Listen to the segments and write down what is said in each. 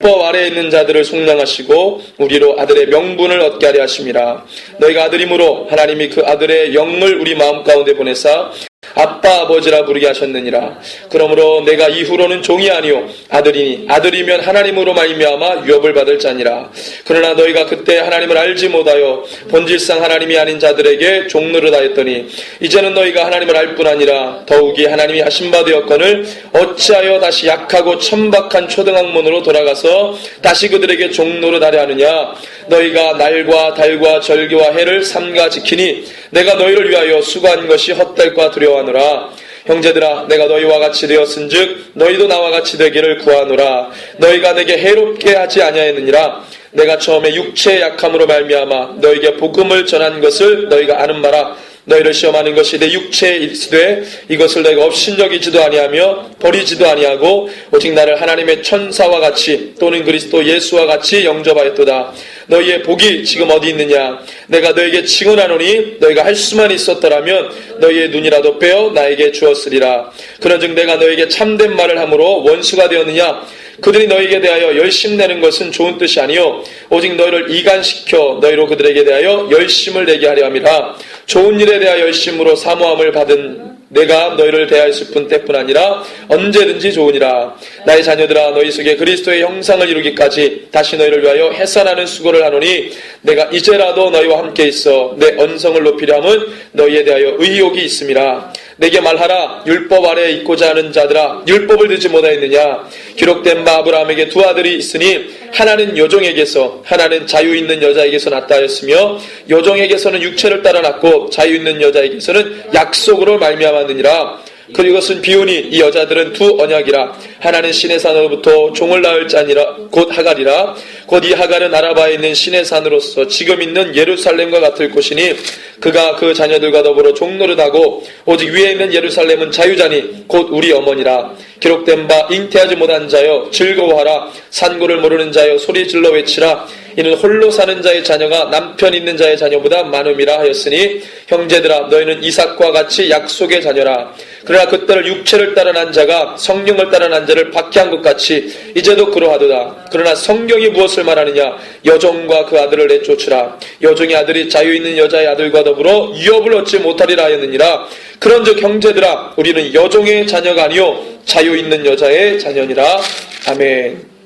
율법 아래에 있는 자들을 속량하시고 우리로 아들의 명분을 얻게 하려 하심이라. 너희가 아들이므로 하나님이 그 아들의 영을 우리 마음 가운데 보내사 아빠 아버지라 부르게 하셨느니라. 그러므로 내가 이후로는 종이 아니요 아들이니 아들이면 하나님으로 말미암아 유업을 받을 자니라. 그러나 너희가 그때 하나님을 알지 못하여 본질상 하나님이 아닌 자들에게 종노릇 하였더니 이제는 너희가 하나님을 알 뿐 아니라 더욱이 하나님이 하신 바 되었거늘 어찌하여 다시 약하고 천박한 초등학문으로 돌아가서 다시 그들에게 종노릇 하려 하느냐. 너희가 날과 달과 절기와 해를 삼가 지키니 내가 너희를 위하여 수고한 것이 헛될까 두려워하노라. 형제들아, 내가 너희와 같이 되었은즉 너희도 나와 같이 되기를 구하노라. 너희가 내게 해롭게 하지 아니하였느니라. 내가 처음에 육체의 약함으로 말미암아 너희에게 복음을 전한 것을 너희가 아는 바라. 너희를 시험하는 것이 내 육체에 있으되 이것을 너희가 업신여기지도 아니하며 버리지도 아니하고 오직 나를 하나님의 천사와 같이 또는 그리스도 예수와 같이 영접하였도다. 너희의 복이 지금 어디 있느냐. 내가 너희에게 증언하노니 너희가 할 수만 있었더라면 너희의 눈이라도 빼어 나에게 주었으리라. 그런즉 내가 너희에게 참된 말을 함으로 원수가 되었느냐. 그들이 너희에게 대하여 열심내는 것은 좋은 뜻이 아니요 오직 너희를 이간시켜 너희로 그들에게 대하여 열심을 내게 하려 함이라. 좋은 일에 대하여 열심으로 사모함을 받은 내가 너희를 대하였을 뿐 아니라 언제든지 좋으니라. 나의 자녀들아, 너희 속에 그리스도의 형상을 이루기까지 다시 너희를 위하여 해산하는 수고를 하노니 내가 이제라도 너희와 함께 있어 내 언성을 높이려 함은 너희에 대하여 의욕이 있음이라. 내게 말하라. 율법 아래에 있고자 하는 자들아, 율법을 듣지 못하였느냐. 기록된 바 아브라함에게 두 아들이 있으니 하나는 여종에게서 하나는 자유 있는 여자에게서 났다 하였으며 여종에게서는 육체를 따라 났고 자유 있는 여자에게서는 약속으로 말미암았느니라. 그것은 비유니 이 여자들은 두 언약이라. 하나는 신의 산으로부터 종을 낳을 자니라 곧 하갈이라. 곧 이 하갈은 아라바에 있는 신의 산으로서 지금 있는 예루살렘과 같을 곳이니 그가 그 자녀들과 더불어 종노릇하고 오직 위에 있는 예루살렘은 자유자니 곧 우리 어머니라. 기록된 바 잉태하지 못한 자여 즐거워하라. 산고를 모르는 자여 소리 질러 외치라. 이는 홀로 사는 자의 자녀가 남편 있는 자의 자녀보다 많음이라 하였으니 형제들아, 너희는 이삭과 같이 약속의 자녀라. 그러나 그때를 육체를 따라 난 자가 성령을 따라 난 자를 박해한 것 같이 이제도 그러하도다. 그러나 성경이 무엇을 말하느냐. 여종과 그 아들을 내쫓으라. 여종의 아들이 자유 있는 여자의 아들과 더불어 유업을 얻지 못하리라 하였느니라. 그런즉 형제들아, 우리는 여종의 자녀가 아니요 자유 있는 여자의 자녀니라. 아멘.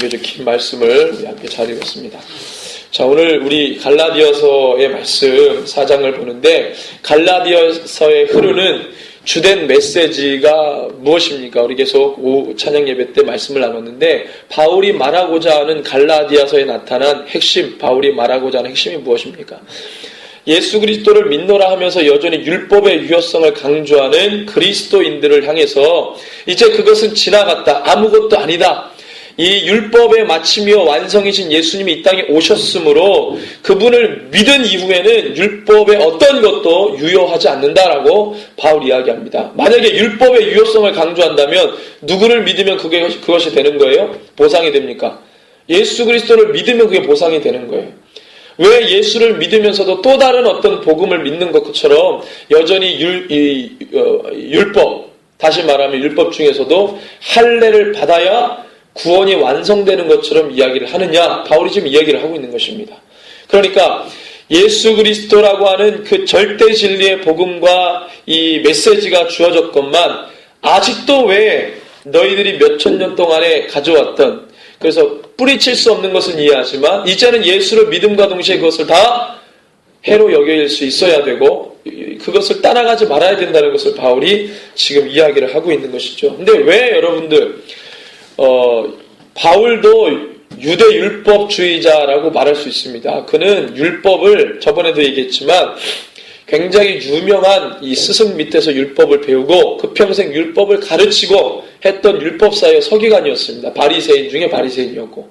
이게 긴 말씀을 함께 잘 읽었습니다. 자, 오늘 우리 갈라디아서의 말씀 4장을 보는데 갈라디아서에 흐르는 주된 메시지가 무엇입니까? 우리 계속 찬양 예배 때 말씀을 나눴는데 바울이 말하고자 하는 갈라디아서에 나타난 핵심, 바울이 말하고자 하는 핵심이 무엇입니까? 예수 그리스도를 믿노라 하면서 여전히 율법의 유효성을 강조하는 그리스도인들을 향해서 이제 그것은 지나갔다. 아무것도 아니다. 이 율법의 마침이요 완성이신 예수님이 이 땅에 오셨으므로 그분을 믿은 이후에는 율법의 어떤 것도 유효하지 않는다라고 바울이 이야기합니다. 만약에 율법의 유효성을 강조한다면 누구를 믿으면 그것이 되는 거예요? 보상이 됩니까? 예수 그리스도를 믿으면 그게 보상이 되는 거예요. 왜 예수를 믿으면서도 또 다른 어떤 복음을 믿는 것처럼 여전히 율법, 다시 말하면 율법 중에서도 할례를 받아야 구원이 완성되는 것처럼 이야기를 하느냐? 바울이 지금 이야기를 하고 있는 것입니다. 그러니까 예수 그리스도라고 하는 그 절대 진리의 복음과 이 메시지가 주어졌건만 아직도 왜 너희들이 몇천 년 동안에 가져왔던, 그래서 뿌리칠 수 없는 것은 이해하지만 이제는 예수를 믿음과 동시에 그것을 다 해로 여길 수 있어야 되고 그것을 따라가지 말아야 된다는 것을 바울이 지금 이야기를 하고 있는 것이죠. 근데 왜 여러분들 바울도 유대 율법주의자라고 말할 수 있습니다. 그는 율법을 저번에도 얘기했지만 굉장히 유명한 이 스승 밑에서 율법을 배우고 그 평생 율법을 가르치고 했던 율법사의 서기관이었습니다. 바리새인 중에 바리새인이었고,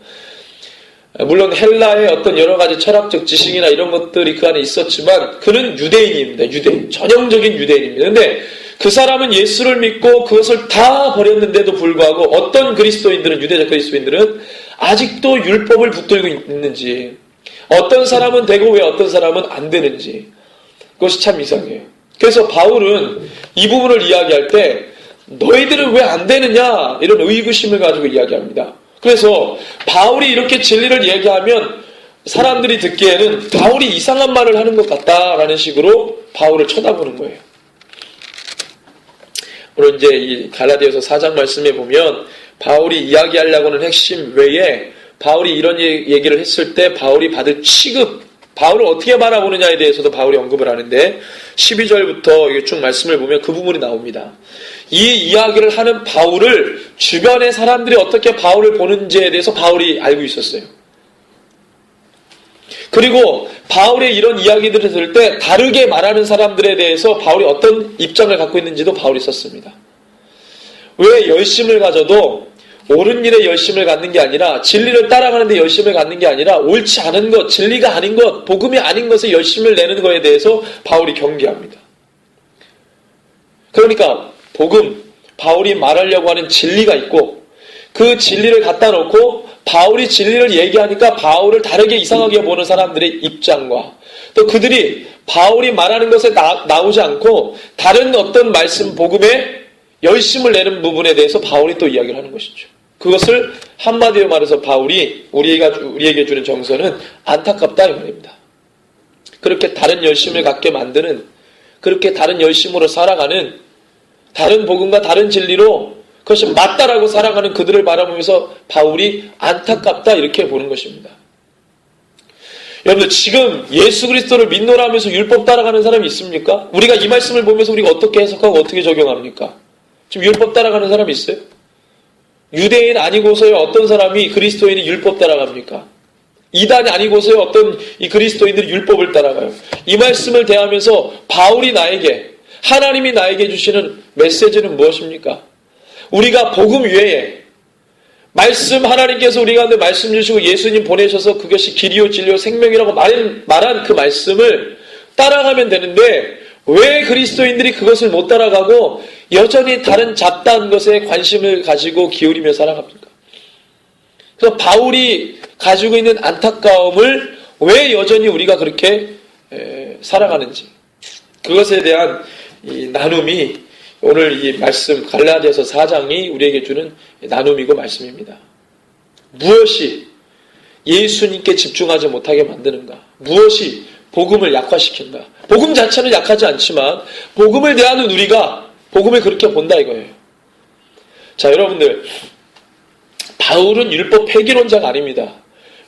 물론 헬라의 어떤 여러 가지 철학적 지식이나 이런 것들이 그 안에 있었지만 그는 유대인입니다. 유대인, 전형적인 유대인입니다. 근데 그 사람은 예수를 믿고 그것을 다 버렸는데도 불구하고 어떤 그리스도인들은, 유대적 그리스도인들은 아직도 율법을 붙들고 있는지, 어떤 사람은 되고 왜 어떤 사람은 안 되는지, 그것이 참 이상해요. 그래서 바울은 이 부분을 이야기할 때 너희들은 왜 안 되느냐 이런 의구심을 가지고 이야기합니다. 그래서 바울이 이렇게 진리를 얘기하면 사람들이 듣기에는 바울이 이상한 말을 하는 것 같다라는 식으로 바울을 쳐다보는 거예요. 물론 이제 이 갈라디아서 4장 말씀에 보면 바울이 이야기하려고 하는 핵심 외에 바울이 이런 얘기를 했을 때 바울이 받을 취급, 바울을 어떻게 바라보느냐에 대해서도 바울이 언급을 하는데 12절부터 쭉 말씀을 보면 그 부분이 나옵니다. 이 이야기를 하는 바울을 주변의 사람들이 어떻게 바울을 보는지에 대해서 바울이 알고 있었어요. 그리고 바울의 이런 이야기들을 들을 때 다르게 말하는 사람들에 대해서 바울이 어떤 입장을 갖고 있는지도 바울이 썼습니다. 왜 열심을 가져도 옳은 일에 열심을 갖는 게 아니라 진리를 따라가는 데 열심을 갖는 게 아니라 옳지 않은 것, 진리가 아닌 것, 복음이 아닌 것에 열심을 내는 것에 대해서 바울이 경계합니다. 그러니까 복음, 바울이 말하려고 하는 진리가 있고 그 진리를 갖다 놓고 바울이 진리를 얘기하니까 바울을 다르게 이상하게 보는 사람들의 입장과 또 그들이 바울이 말하는 것에 나오지 않고 다른 어떤 말씀, 복음에 열심을 내는 부분에 대해서 바울이 또 이야기를 하는 것이죠. 그것을 한마디로 말해서 바울이 우리에게 주는 정서는 안타깝다 이 말입니다. 그렇게 다른 열심을 갖게 만드는, 그렇게 다른 열심으로 살아가는, 다른 복음과 다른 진리로 그것이 맞다라고 살아가는 그들을 바라보면서 바울이 안타깝다 이렇게 보는 것입니다. 여러분들 지금 예수 그리스도를 믿노라면서 율법 따라가는 사람이 있습니까? 우리가 이 말씀을 보면서 우리가 어떻게 해석하고 어떻게 적용합니까? 지금 율법 따라가는 사람이 있어요? 유대인 아니고서야 어떤 사람이 그리스도인이 율법 따라갑니까? 이단이 아니고서야 어떤 이 그리스도인들이 율법을 따라가요? 이 말씀을 대하면서 바울이 나에게, 하나님이 나에게 주시는 메시지는 무엇입니까? 우리가 복음 외에 말씀, 하나님께서 우리 가운데 말씀 주시고 예수님 보내셔서 그것이 길이요 진리요 생명이라고 말한 그 말씀을 따라가면 되는데 왜 그리스도인들이 그것을 못 따라가고 여전히 다른 잡다한 것에 관심을 가지고 기울이며 살아갑니까? 그래서 바울이 가지고 있는 안타까움을 왜 여전히 우리가 그렇게 살아가는지, 그것에 대한 이 나눔이 오늘 이 말씀 갈라디아서 4장이 우리에게 주는 나눔이고 말씀입니다. 무엇이 예수님께 집중하지 못하게 만드는가? 무엇이 복음을 약화시킨가? 복음 자체는 약하지 않지만 복음을 대하는 우리가 복음을 그렇게 본다 이거예요. 자, 여러분들, 바울은 율법 폐기론자가 아닙니다.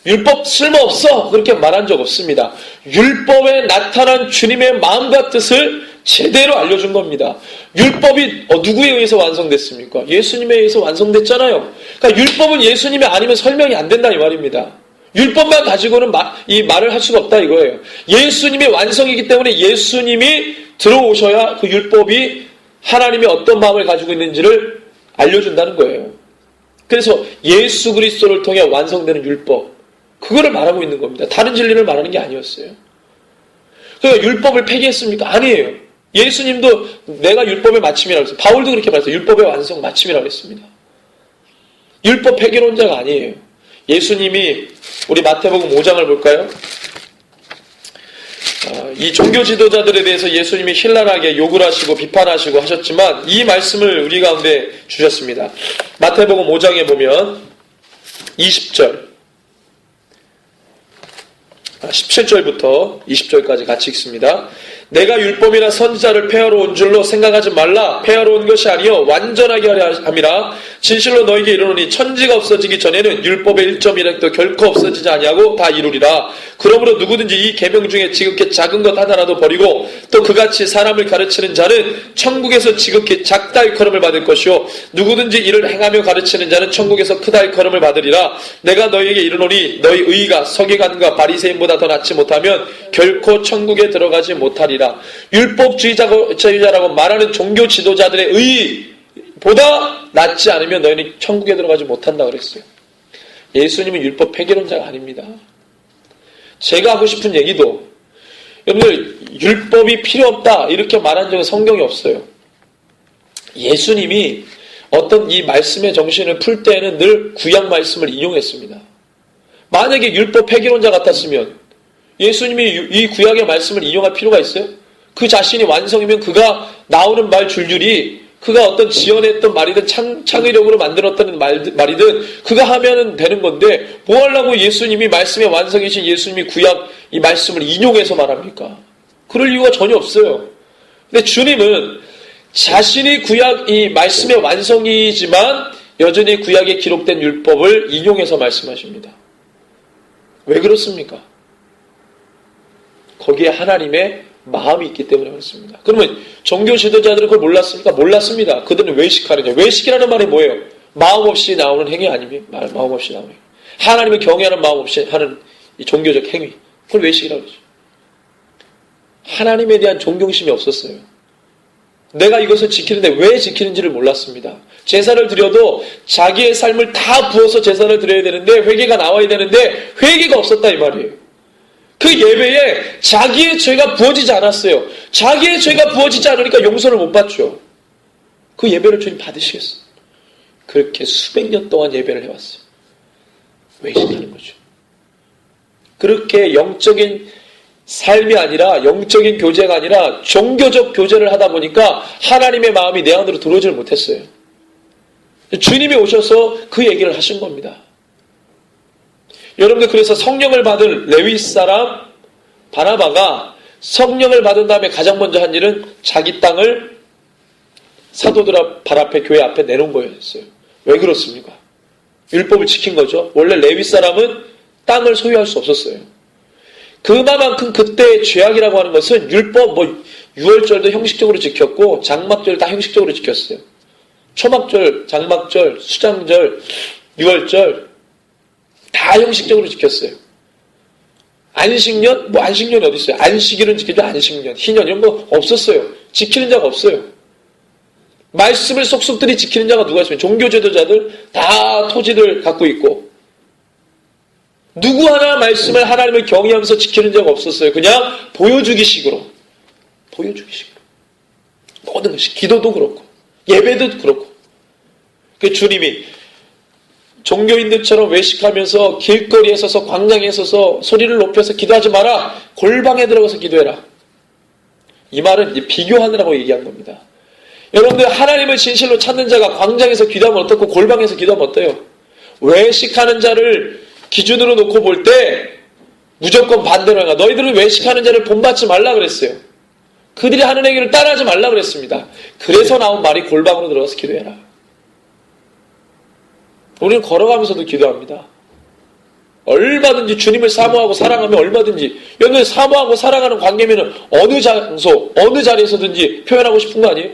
율법 쓸모없어 그렇게 말한 적 없습니다. 율법에 나타난 주님의 마음과 뜻을 제대로 알려준 겁니다. 율법이 누구에 의해서 완성됐습니까? 예수님에 의해서 완성됐잖아요. 그러니까 율법은 예수님이 아니면 설명이 안 된다 이 말입니다. 율법만 가지고는 이 말을 할 수가 없다 이거예요. 예수님이 완성이기 때문에 예수님이 들어오셔야 그 율법이 하나님이 어떤 마음을 가지고 있는지를 알려준다는 거예요. 그래서 예수 그리스도를 통해 완성되는 율법, 그거를 말하고 있는 겁니다. 다른 진리를 말하는 게 아니었어요. 그러니까 율법을 폐기했습니까? 아니에요. 예수님도 내가 율법의 마침이라고 했어요. 바울도 그렇게 말했어요. 율법의 완성 마침이라고 했습니다. 율법 폐기론자가 아니에요. 예수님이 우리 마태복음 5장을 볼까요? 이 종교 지도자들에 대해서 예수님이 신랄하게 욕을 하시고 비판하시고 하셨지만 이 말씀을 우리 가운데 주셨습니다. 마태복음 5장에 보면 20절 17절부터 20절까지 같이 읽습니다. 내가 율법이나 선지자를 폐하러 온 줄로 생각하지 말라. 폐하러 온 것이 아니요 완전하게 하려 함이라. 진실로 너에게 이르노니 천지가 없어지기 전에는 율법의 1.1획도 결코 없어지지 아니하고 다 이루리라. 그러므로 누구든지 이 계명 중에 지극히 작은 것 하나라도 버리고 또 그같이 사람을 가르치는 자는 천국에서 지극히 작다 일컬음을 받을 것이요 누구든지 이를 행하며 가르치는 자는 천국에서 크다 일컬음을 받으리라. 내가 너희에게 이르노니 너희 의가 서기관과 바리새인보다 더 낫지 못하면 결코 천국에 들어가지 못하리라. 율법주의자라고 말하는 종교 지도자들의 의보다 낫지 않으면 너희는 천국에 들어가지 못한다 그랬어요. 예수님은 율법 폐기론자가 아닙니다. 제가 하고 싶은 얘기도 여러분들 율법이 필요 없다 이렇게 말한 적은 성경에 없어요. 예수님이 어떤 이 말씀의 정신을 풀 때에는 늘 구약 말씀을 인용했습니다. 만약에 율법 폐기론자 같았으면 예수님이 이 구약의 말씀을 인용할 필요가 있어요? 그 자신이 완성이면 그가 나오는 말 줄줄이 그가 어떤 지어냈던 말이든 창의력으로 만들었던 말이든 그가 하면 되는 건데 뭐 하려고 예수님이 말씀의 완성이신 예수님이 구약 이 말씀을 인용해서 말합니까? 그럴 이유가 전혀 없어요. 근데 주님은 자신이 구약 이 말씀의 완성이지만 여전히 구약에 기록된 율법을 인용해서 말씀하십니다. 왜 그렇습니까? 거기에 하나님의 마음이 있기 때문에 그렇습니다. 그러면 종교 지도자들은 그걸 몰랐습니까? 몰랐습니다. 그들은 외식하느냐. 외식이라는 말이 뭐예요? 마음 없이 나오는 행위 아닙니까? 마음 없이 나오는 행위. 하나님을 경외하는 마음 없이 하는 이 종교적 행위. 그걸 외식이라고 그러죠. 하나님에 대한 존경심이 없었어요. 내가 이것을 지키는데 왜 지키는지를 몰랐습니다. 제사를 드려도 자기의 삶을 다 부어서 제사를 드려야 되는데 회개가 나와야 되는데 회개가 없었다 이 말이에요. 그 예배에 자기의 죄가 부어지지 않았어요. 자기의 죄가 부어지지 않으니까 용서를 못 받죠. 그 예배를 주님 받으시겠어요? 그렇게 수백 년 동안 예배를 해왔어요. 외식하는 거죠. 그렇게 영적인 삶이 아니라 영적인 교제가 아니라 종교적 교제를 하다 보니까 하나님의 마음이 내 안으로 들어오지를 못했어요. 주님이 오셔서 그 얘기를 하신 겁니다. 여러분들 그래서 성령을 받은 레위 사람 바나바가 성령을 받은 다음에 가장 먼저 한 일은 자기 땅을 사도들 발 앞에 교회 앞에 내놓은 거였어요. 왜 그렇습니까? 율법을 지킨 거죠. 원래 레위 사람은 땅을 소유할 수 없었어요. 그만큼 그때의 죄악이라고 하는 것은 율법 유월절도 형식적으로 지켰고 장막절 다 형식적으로 지켰어요. 초막절, 장막절, 수장절, 유월절 다 형식적으로 지켰어요. 안식년? 안식년이 어디 있어요? 안식일은 지키죠. 안식년, 희년 이런 거 없었어요. 지키는 자가 없어요. 말씀을 속속들이 지키는 자가 누가 있으면 종교 지도자들 다 토지를 갖고 있고 누구 하나 말씀을 하나님을 경외하면서 지키는 자가 없었어요. 그냥 보여주기식으로 모든 것이 기도도 그렇고 예배도 그렇고 그 주님이 종교인들처럼 외식하면서 길거리에 서서 광장에 서서 소리를 높여서 기도하지 마라. 골방에 들어가서 기도해라. 이 말은 비교하느라고 얘기한 겁니다. 여러분들 하나님을 진실로 찾는 자가 광장에서 기도하면 어떻고 골방에서 기도하면 어때요? 외식하는 자를 기준으로 놓고 볼 때 무조건 반대로 해가 너희들은 외식하는 자를 본받지 말라 그랬어요. 그들이 하는 행위를 따라하지 말라 그랬습니다. 그래서 나온 말이 골방으로 들어가서 기도해라. 우리는 걸어가면서도 기도합니다. 얼마든지 주님을 사모하고 사랑하면 얼마든지 여러분 사모하고 사랑하는 관계면 어느 장소 어느 자리에서든지 표현하고 싶은 거 아니에요?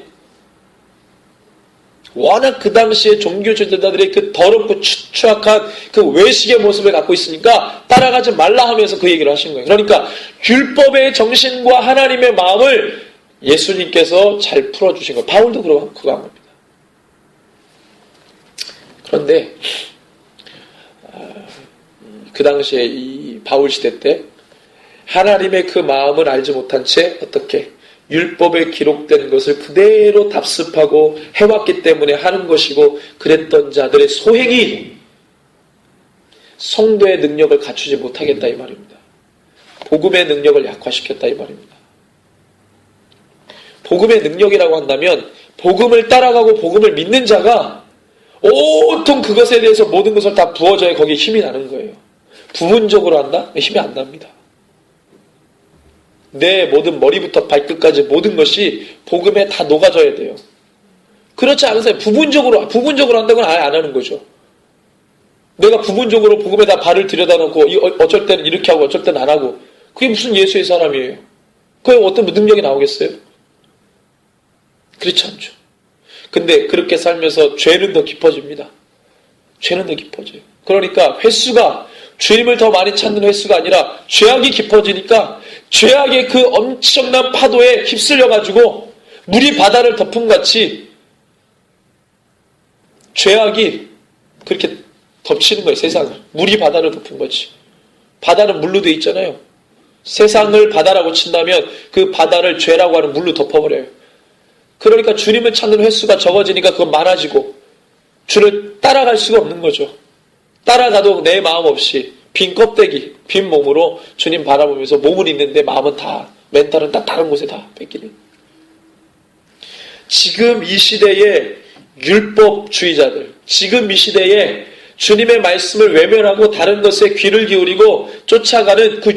워낙 그 당시에 종교 지도자들의 그 더럽고 추악한 그 외식의 모습을 갖고 있으니까 따라가지 말라 하면서 그 얘기를 하신 거예요. 그러니까 율법의 정신과 하나님의 마음을 예수님께서 잘 풀어주신 거예요. 바울도 그거 한 겁니다. 그런데 그 당시에 이 바울 시대 때 하나님의 그 마음을 알지 못한 채 어떻게 율법에 기록된 것을 그대로 답습하고 해왔기 때문에 하는 것이고 그랬던 자들의 소행이 성도의 능력을 갖추지 못하겠다 이 말입니다. 복음의 능력을 약화시켰다 이 말입니다. 복음의 능력이라고 한다면 복음을 따라가고 복음을 믿는 자가 온통 그것에 대해서 모든 것을 다 부어줘야 거기에 힘이 나는 거예요. 부분적으로 한다? 힘이 안 납니다. 내 모든 머리부터 발끝까지 모든 것이 복음에 다 녹아져야 돼요. 그렇지 않으세요? 부분적으로 한다고는 아예 안 하는 거죠. 내가 부분적으로 복음에다 발을 들여다 놓고 어쩔 때는 이렇게 하고 어쩔 때는 안 하고 그게 무슨 예수의 사람이에요? 그게 어떤 능력이 나오겠어요? 그렇지 않죠. 근데 그렇게 살면서 죄는 더 깊어집니다. 죄는 더 깊어져요. 그러니까 횟수가 주님을 더 많이 찾는 횟수가 아니라 죄악이 깊어지니까 죄악의 그 엄청난 파도에 휩쓸려가지고 물이 바다를 덮은 같이 죄악이 그렇게 덮치는 거예요. 세상을. 물이 바다를 덮은 거지. 바다는 물로 돼 있잖아요. 세상을 바다라고 친다면 그 바다를 죄라고 하는 물로 덮어버려요. 그러니까 주님을 찾는 횟수가 적어지니까 그건 많아지고 주를 따라갈 수가 없는 거죠. 따라가도 내 마음 없이 빈 껍데기, 빈 몸으로 주님 바라보면서 몸은 있는데 마음은 다, 멘탈은 다 다른 곳에 다 뺏기는. 지금 이 시대의 율법주의자들, 지금 이 시대에 주님의 말씀을 외면하고 다른 것에 귀를 기울이고 쫓아가는 그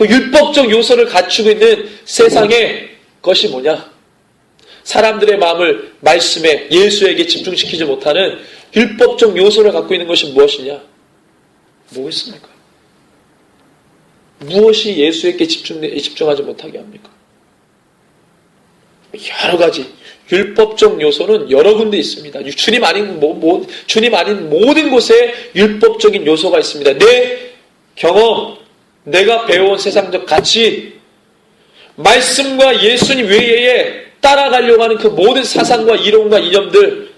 율법적 요소를 갖추고 있는 세상의 것이 뭐냐? 사람들의 마음을 말씀에, 예수에게 집중시키지 못하는 율법적 요소를 갖고 있는 것이 무엇이냐? 뭐겠습니까? 무엇이 예수에게 집중하지 못하게 합니까? 여러 가지 율법적 요소는 여러 군데 있습니다. 주님 아닌 모든 곳에 율법적인 요소가 있습니다. 내 경험, 내가 배워온 세상적 가치, 말씀과 예수님 외에 따라가려고 하는 그 모든 사상과 이론과 이념들,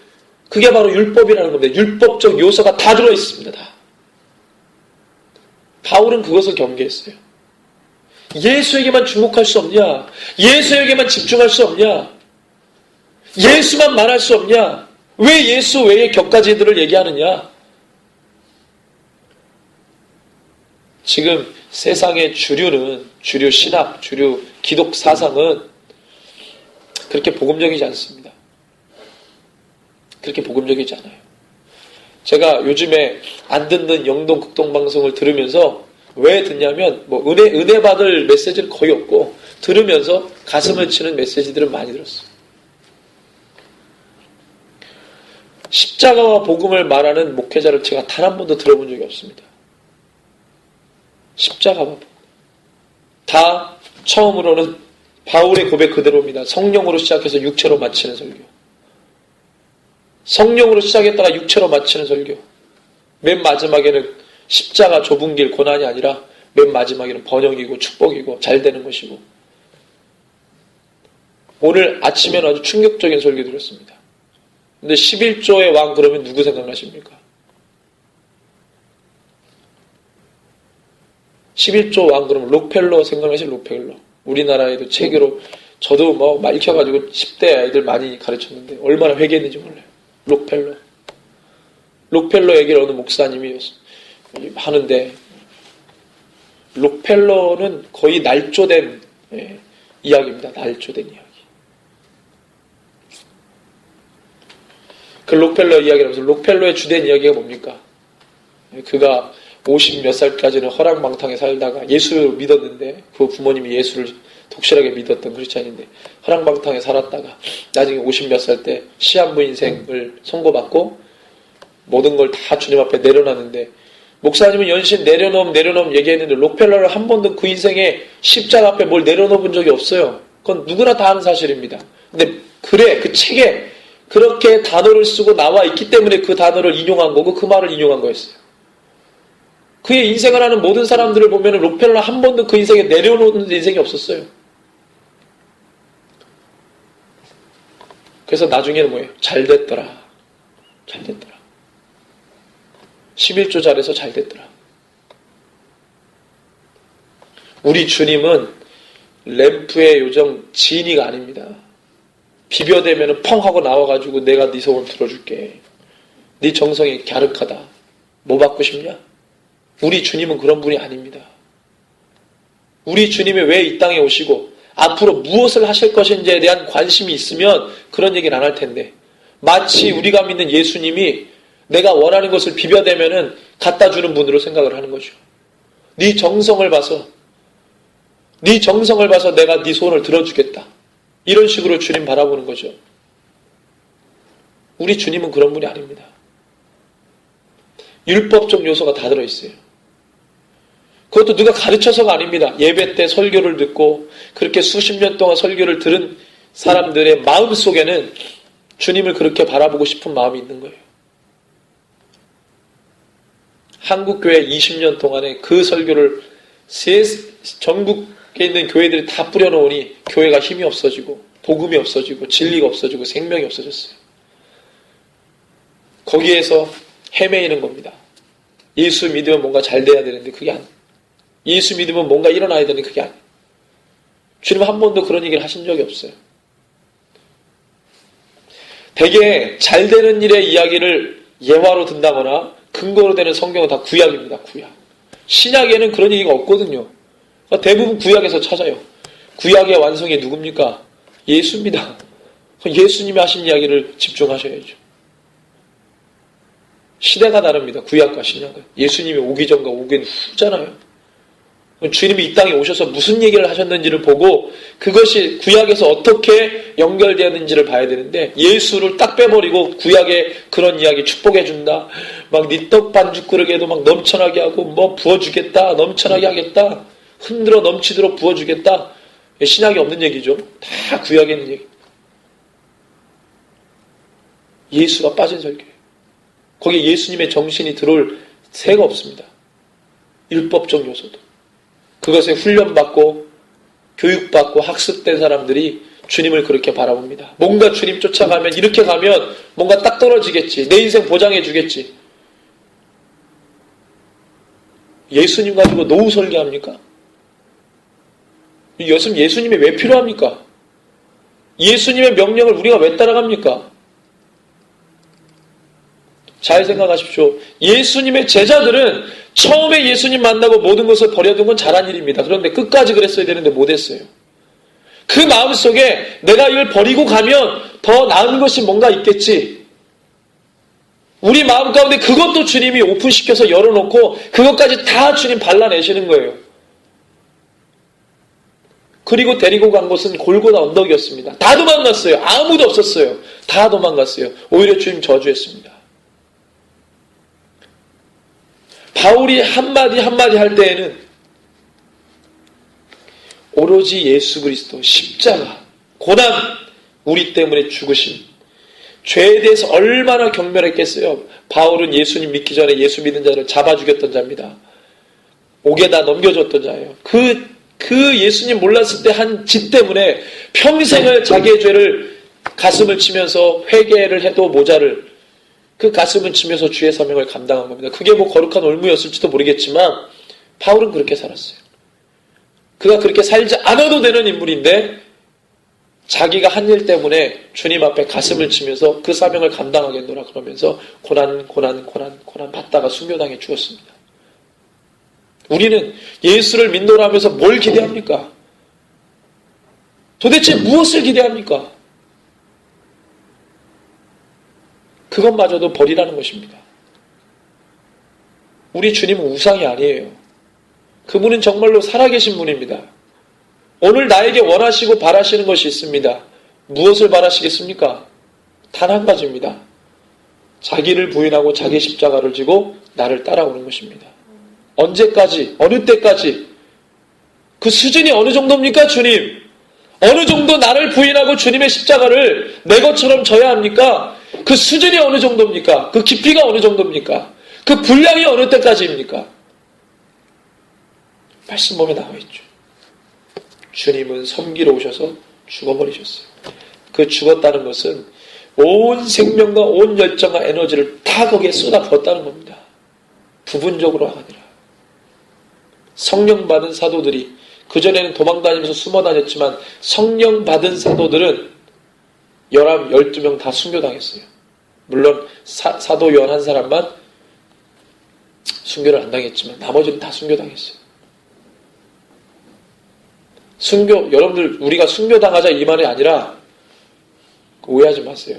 그게 바로 율법이라는 겁니다. 율법적 요소가 다 들어있습니다. 다. 바울은 그것을 경계했어요. 예수에게만 주목할 수 없냐? 예수에게만 집중할 수 없냐? 예수만 말할 수 없냐? 왜 예수 외의 격가지들을 얘기하느냐? 지금 세상의 주류 신학, 주류 기독 사상은 그렇게 복음적이지 않습니다. 그렇게 복음적이지 않아요. 제가 요즘에 안 듣는 영동 극동 방송을 들으면서 왜 듣냐면 은혜 받을 메시지는 거의 없고 들으면서 가슴을 치는 메시지들은 많이 들었어요. 십자가와 복음을 말하는 목회자를 제가 단 한 번도 들어본 적이 없습니다. 십자가와 복음. 다 처음으로는 바울의 고백 그대로입니다. 성령으로 시작해서 육체로 마치는 설교. 성령으로 시작했다가 육체로 마치는 설교. 맨 마지막에는 십자가 좁은 길 고난이 아니라 맨 마지막에는 번영이고 축복이고 잘 되는 것이고. 오늘 아침에는 아주 충격적인 설교 드렸습니다. 근데 11조의 왕 그러면 누구 생각나십니까? 11조 왕 그러면 록펠러 생각나시죠? 록펠러. 우리나라에도 책으로 저도 읽혀가지고 10대 아이들 많이 가르쳤는데 얼마나 회개했는지 몰라요. 록펠러 얘기를 어느 목사님이 하는데 록펠러는 거의 날조된 이야기입니다. 날조된 이야기. 그 록펠러 이야기를 하면서 록펠러의 주된 이야기가 뭡니까? 그가 50 몇 살까지는 허랑방탕에 살다가 예수를 믿었는데 그 부모님이 예수를 독실하게 믿었던 크리스찬인데 허랑방탕에 살았다가 나중에 50 몇 살 때 시한부 인생을 선고받고 모든 걸 다 주님 앞에 내려놨는데 목사님은 연신 내려놓음 얘기했는데 록펠러를 한 번도 그 인생에 십자가 앞에 뭘 내려놓은 적이 없어요. 그건 누구나 다 아는 사실입니다. 근데 그 책에 그렇게 단어를 쓰고 나와 있기 때문에 그 단어를 인용한 거고 그 말을 인용한 거였어요. 그의 인생을 하는 모든 사람들을 보면 록펠러 한 번도 그 인생에 내려놓는 인생이 없었어요. 그래서 나중에는 뭐예요? 잘 됐더라. 11조 잘해서 잘 됐더라. 우리 주님은 램프의 요정 지니가 아닙니다. 비벼대면 펑 하고 나와가지고 내가 네 소원 들어줄게. 네 정성이 갸륵하다. 뭐 받고 싶냐? 우리 주님은 그런 분이 아닙니다. 우리 주님이 왜 이 땅에 오시고 앞으로 무엇을 하실 것인지에 대한 관심이 있으면 그런 얘기는 안 할 텐데 마치 우리가 믿는 예수님이 내가 원하는 것을 비벼대면은 갖다 주는 분으로 생각을 하는 거죠. 네 정성을 봐서 내가 네 소원을 들어주겠다. 이런 식으로 주님 바라보는 거죠. 우리 주님은 그런 분이 아닙니다. 율법적 요소가 다 들어있어요. 그것도 누가 가르쳐서가 아닙니다. 예배 때 설교를 듣고 그렇게 수십 년 동안 설교를 들은 사람들의 마음 속에는 주님을 그렇게 바라보고 싶은 마음이 있는 거예요. 한국교회 20년 동안에 그 설교를 전국에 있는 교회들이 다 뿌려놓으니 교회가 힘이 없어지고 복음이 없어지고 진리가 없어지고 생명이 없어졌어요. 거기에서 헤매이는 겁니다. 예수 믿으면 뭔가 잘 돼야 되는데 그게 아니에요. 예수 믿으면 뭔가 일어나야 되는데 그게 아니에요. 주님은 한 번도 그런 얘기를 하신 적이 없어요. 대개 잘 되는 일의 이야기를 예화로 든다거나 근거로 되는 성경은 다 구약입니다. 구약. 신약에는 그런 얘기가 없거든요. 그러니까 대부분 구약에서 찾아요. 구약의 완성이 누굽니까? 예수입니다. 예수님이 하신 이야기를 집중하셔야죠. 시대가 다릅니다. 구약과 신약은. 예수님이 오기 전과 오기 후잖아요. 주님이 이 땅에 오셔서 무슨 얘기를 하셨는지를 보고 그것이 구약에서 어떻게 연결되었는지를 봐야 되는데, 예수를 딱 빼버리고 구약에 그런 이야기 축복해준다, 막 네 떡 반죽 그릇에도 막 넘쳐나게 하고 뭐 부어주겠다, 넘쳐나게 하겠다, 흔들어 넘치도록 부어주겠다, 신약에 없는 얘기죠. 다 구약에 있는 얘기. 예수가 빠진 설교예요. 거기에 예수님의 정신이 들어올 새가 없습니다. 율법적 요소도. 그것에 훈련받고 교육받고 학습된 사람들이 주님을 그렇게 바라봅니다. 뭔가 주님 쫓아가면, 이렇게 가면 뭔가 딱 떨어지겠지, 내 인생 보장해 주겠지. 예수님 가지고 노후 설계합니까? 예수님이 왜 필요합니까? 예수님의 명령을 우리가 왜 따라갑니까? 잘 생각하십시오. 예수님의 제자들은 처음에 예수님 만나고 모든 것을 버려둔 건 잘한 일입니다. 그런데 끝까지 그랬어야 되는데 못했어요. 그 마음속에 내가 이걸 버리고 가면 더 나은 것이 뭔가 있겠지. 우리 마음 가운데 그것도 주님이 오픈시켜서 열어놓고 그것까지 다 주님 발라내시는 거예요. 그리고 데리고 간 곳은 골고다 언덕이었습니다. 다 도망갔어요. 아무도 없었어요. 다 도망갔어요. 오히려 주님 저주했습니다. 바울이 한마디 한마디 할 때에는 오로지 예수 그리스도, 십자가, 고난, 우리 때문에 죽으신, 죄에 대해서 얼마나 경멸했겠어요. 바울은 예수님 믿기 전에 예수 믿는 자를 잡아 죽였던 자입니다. 옥에다 넘겨줬던 자예요. 그 예수님 몰랐을 때 한 짓 때문에 평생을 자기의 죄를 가슴을 치면서 회개를 해도 모자를, 그 가슴을 치면서 주의 사명을 감당한 겁니다. 그게 뭐 거룩한 올무였을지도 모르겠지만 바울은 그렇게 살았어요. 그가 그렇게 살지 않아도 되는 인물인데 자기가 한 일 때문에 주님 앞에 가슴을 치면서 그 사명을 감당하겠노라 그러면서 고난 받다가 순교당해 죽었습니다. 우리는 예수를 믿노라 하면서 뭘 기대합니까? 도대체 무엇을 기대합니까? 그것마저도 버리라는 것입니다. 우리 주님은 우상이 아니에요. 그분은 정말로 살아계신 분입니다. 오늘 나에게 원하시고 바라시는 것이 있습니다. 무엇을 바라시겠습니까? 단 한 가지입니다. 자기를 부인하고 자기 십자가를 지고 나를 따라오는 것입니다. 언제까지, 어느 때까지, 그 수준이 어느 정도입니까, 주님? 어느 정도 나를 부인하고 주님의 십자가를 내 것처럼 져야 합니까? 그 수준이 어느 정도입니까? 그 깊이가 어느 정도입니까? 그 분량이 어느 때까지입니까? 말씀 보면 나와 있죠. 주님은 섬기러 오셔서 죽어버리셨어요. 그 죽었다는 것은 온 생명과 온 열정과 에너지를 다 거기에 쏟아부었다는 겁니다. 부분적으로 아니라. 성령 받은 사도들이, 그전에는 도망다니면서 숨어다녔지만 성령 받은 사도들은 12명 다 순교당했어요. 물론 사도 요한 한 사람만 순교를 안 당했지만 나머지는 다 순교당했어요. 순교, 여러분들 우리가 순교당하자 이 말이 아니라 오해하지 마세요.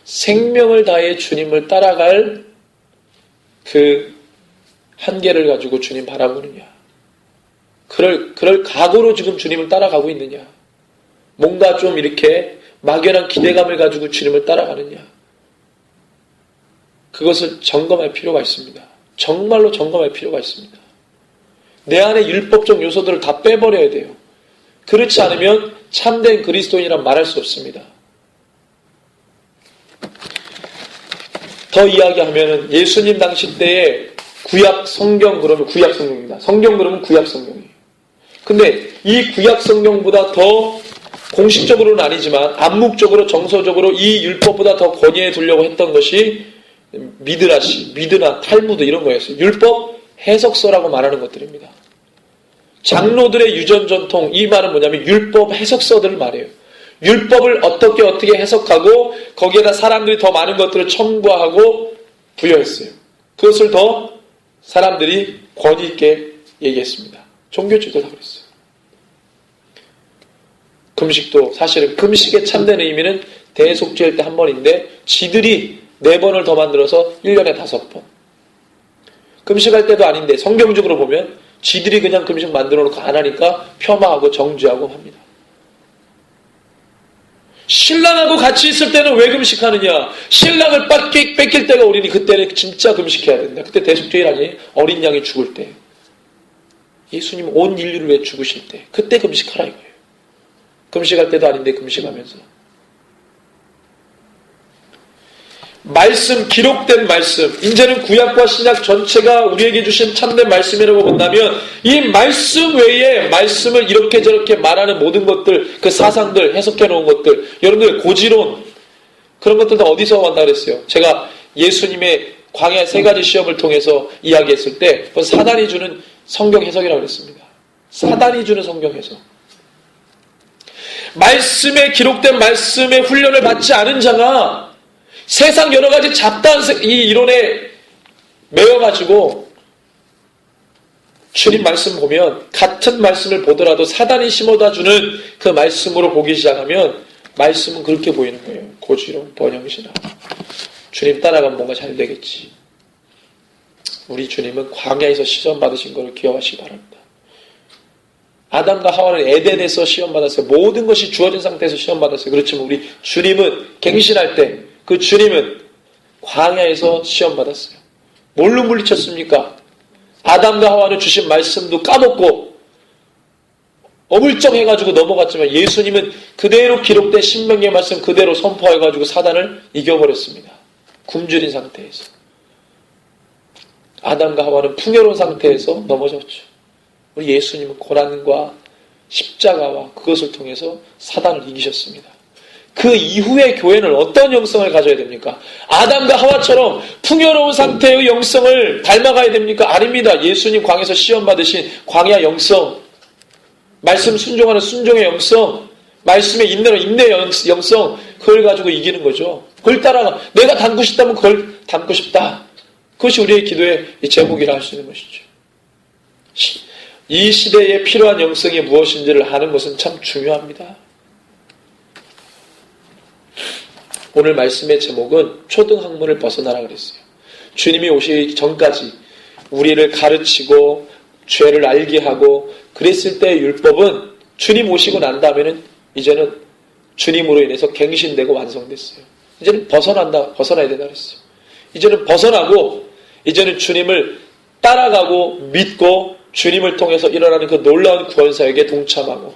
생명을 다해 주님을 따라갈 그 한계를 가지고 주님 바라보느냐, 그럴 각오로 지금 주님을 따라가고 있느냐, 뭔가 좀 이렇게 막연한 기대감을 가지고 주님을 따라가느냐, 그것을 점검할 필요가 있습니다. 정말로 점검할 필요가 있습니다. 내 안에 율법적 요소들을 다 빼버려야 돼요. 그렇지 않으면 참된 그리스도인이란 말할 수 없습니다. 더 이야기하면 예수님 당시 때에 구약 성경 그러면 구약 성경입니다. 성경 그러면 구약 성경이에요. 근데 이 구약 성경보다 더 공식적으로는 아니지만 암묵적으로 정서적으로 이 율법보다 더 권위해 두려고 했던 것이 미드나 탈무드 이런 거였어요. 율법 해석서라고 말하는 것들입니다. 장로들의 유전 전통, 이 말은 뭐냐면 율법 해석서들을 말해요. 율법을 어떻게 해석하고 거기에다 사람들이 더 많은 것들을 첨부하고 부여했어요. 그것을 더 사람들이 권위 있게 얘기했습니다. 종교주의도 다 그랬어요. 금식도 사실은 금식의 참된 의미는 대속죄일 때 한 번인데 지들이 4번을 더 만들어서 1년에 5번. 금식할 때도 아닌데 성경적으로 보면 지들이 그냥 금식 만들어 놓고 안 하니까 폄하하고 정죄하고 합니다. 신랑하고 같이 있을 때는 왜 금식하느냐? 신랑을 뺏길 때가 오리니 그때는 진짜 금식해야 된다. 그때 대속죄일 아니에요? 어린 양이 죽을 때. 예수님 온 인류를 위해 죽으실 때. 그때 금식하라 이거예요. 금식할 때도 아닌데 금식하면서. 말씀, 기록된 말씀. 이제는 구약과 신약 전체가 우리에게 주신 참된 말씀이라고 본다면 이 말씀 외에 말씀을 이렇게 저렇게 말하는 모든 것들, 그 사상들, 해석해 놓은 것들, 여러분들 고지론 그런 것들 다 어디서 왔다 그랬어요? 제가 예수님의 광야 3가지 시험을 통해서 이야기했을 때 그건 사단이 주는 성경 해석이라고 그랬습니다. 사단이 주는 성경 해석. 말씀에 기록된 말씀의 훈련을 받지 않은 자가 세상 여러 가지 잡다한 이 이론에 매여가지고 주님 말씀 보면 같은 말씀을 보더라도 사단이 심어다 주는 그 말씀으로 보기 시작하면 말씀은 그렇게 보이는 거예요. 고지론, 번영신화. 주님 따라가면 뭔가 잘 되겠지. 우리 주님은 광야에서 시험 받으신 것을 기억하시기 바랍니다. 아담과 하와는 에덴에서 시험 받았어요. 모든 것이 주어진 상태에서 시험 받았어요. 그렇지만 우리 주님은 갱신할 때 그 주님은 광야에서 시험 받았어요. 뭘로 물리쳤습니까? 아담과 하와는 주신 말씀도 까먹고 어물쩡해가지고 넘어갔지만 예수님은 그대로 기록된 신명기의 말씀 그대로 선포해가지고 사단을 이겨버렸습니다. 굶주린 상태에서. 아담과 하와는 풍요로운 상태에서 넘어졌죠. 우리 예수님은 고난과 십자가와 그것을 통해서 사단을 이기셨습니다. 그 이후의 교회는 어떤 영성을 가져야 됩니까? 아담과 하와처럼 풍요로운 상태의 영성을 닮아가야 됩니까? 아닙니다. 예수님 광야에서 시험 받으신 광야 영성, 말씀 순종하는 순종의 영성, 말씀에 인내로 인내 영성, 그걸 가지고 이기는 거죠. 그걸 따라가. 내가 닮고 싶다면 그걸 닮고 싶다. 그것이 우리의 기도의 제목이라 할 수 있는 것이죠. 이 시대에 필요한 영성이 무엇인지를 아는 것은 참 중요합니다. 오늘 말씀의 제목은 초등학문을 벗어나라 그랬어요. 주님이 오시기 전까지 우리를 가르치고 죄를 알게 하고 그랬을 때의 율법은 주님 오시고 난 다음에는 이제는 주님으로 인해서 갱신되고 완성됐어요. 이제는 벗어나야 된다 그랬어요. 이제는 벗어나고 이제는 주님을 따라가고 믿고 주님을 통해서 일어나는 그 놀라운 구원사역에 동참하고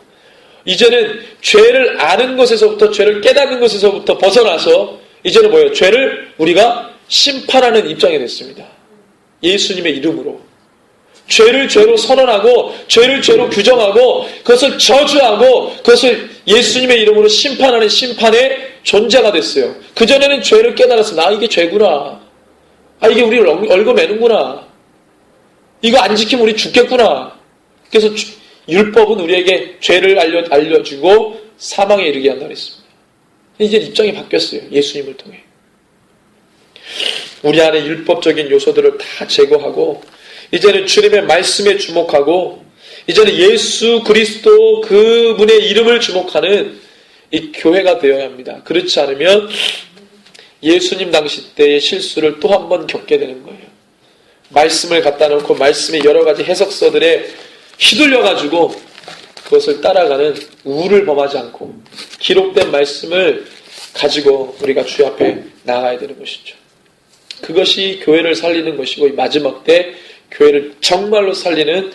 이제는 죄를 아는 것에서부터 죄를 깨닫는 것에서부터 벗어나서 이제는 뭐예요? 죄를 우리가 심판하는 입장이 됐습니다. 예수님의 이름으로. 죄를 죄로 선언하고 죄를 죄로 규정하고 그것을 저주하고 그것을 예수님의 이름으로 심판하는 심판의 존재가 됐어요. 그전에는 죄를 깨달았어. 아, 이게 죄구나. 아, 이게 우리를 얽어매는구나. 이거 안 지키면 우리 죽겠구나. 그래서 율법은 우리에게 죄를 알려주고 사망에 이르게 한다 그랬습니다. 이제 입장이 바뀌었어요. 예수님을 통해. 우리 안에 율법적인 요소들을 다 제거하고 이제는 주님의 말씀에 주목하고 이제는 예수 그리스도 그분의 이름을 주목하는 이 교회가 되어야 합니다. 그렇지 않으면 예수님 당시 때의 실수를 또 한 번 겪게 되는 거예요. 말씀을 갖다 놓고 말씀의 여러 가지 해석서들에 휘둘려가지고 그것을 따라가는 우를 범하지 않고 기록된 말씀을 가지고 우리가 주 앞에 나가야 되는 것이죠. 그것이 교회를 살리는 것이고 이 마지막 때 교회를 정말로 살리는